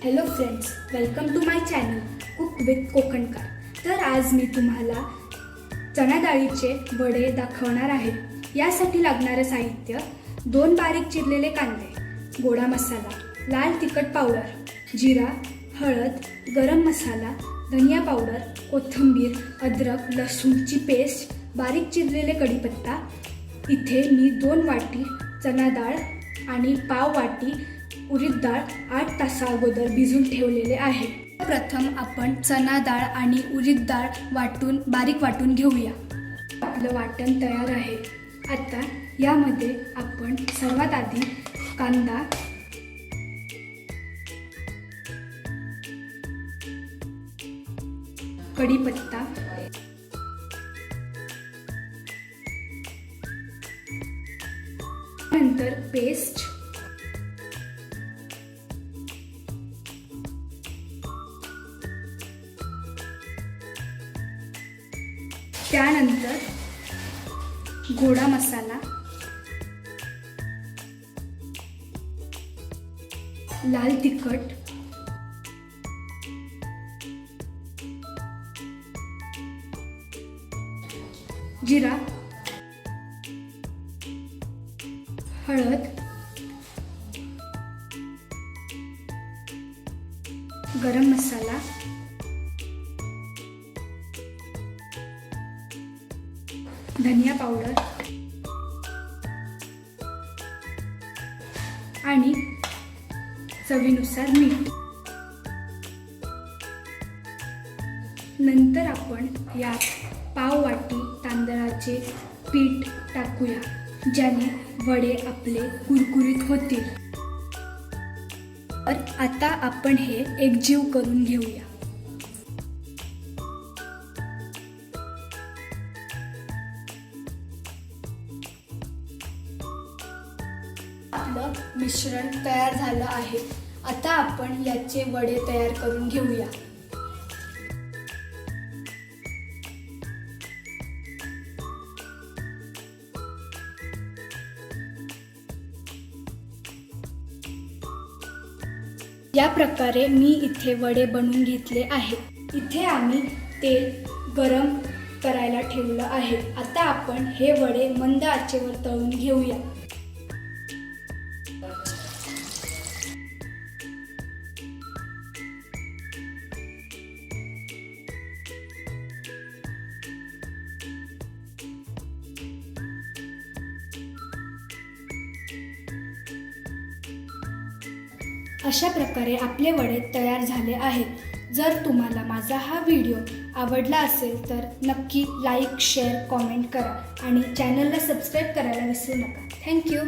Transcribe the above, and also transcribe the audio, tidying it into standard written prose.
Hello friends, welcome to my channel cook with Kokankar. तर आज मी तुम्हाला चणा डाळीचे वडे दाखवणार आहे. यासाठी लागणारे साहित्य: 2 बारीक चिरलेले कांदे, गोडा मसाला, लाल तिखट पावडर, जिरा, हळद, गरम मसाला, धनिया पावडर, कोथिंबीर, अद्रक लसूणची पेस्ट, बारीक चिरलेले कढीपत्ता. इथे मी 2 वाटी चणा डाळ आणि पाव वाटी उडीद डाळ 8 तासा अगोदर भिजून ठेवलेले आहे. प्रथम आपण चणा डाळ आणि उडीद डाळ बारीक वाटून घेऊया. आपलं वाटण तयार आहे. आता यामध्ये आपण सर्वात आधी कांदा, कढीपत्ता, नंतर पेस्ट, त्यानंतर गोडा मसाला, लाल तिखट, जिरा, हळद, गरम मसाला, धनिया पावडर आणि चवीनुसार मीठ. नंतर आपण यात पाव वाटी तांदळाचे पीठ टाकूया, ज्याने वडे आपले कुरकुरीत होतील. तर आता आपण हे एकजीव करून घेऊया. आपलं मिश्रण तयार झालं आहे. आता आपण याचे वडे तयार करून घेऊया. या प्रकारे मी इथे वडे बनवून घेतले आहेत. इथे आम्ही तेल गरम करायला ठेवलं आहे. आता आपण हे वडे मंद आचेवर तळून घेऊया. अशा प्रकारे आपले वडे तयार झाले आहेत. जर तुम्हाला माझा हा व्हिडिओ आवडला असेल तर नक्की लाईक, शेअर, कॉमेंट करा आणि चॅनलला सबस्क्राईब करायला विसरू नका. थँक्यू.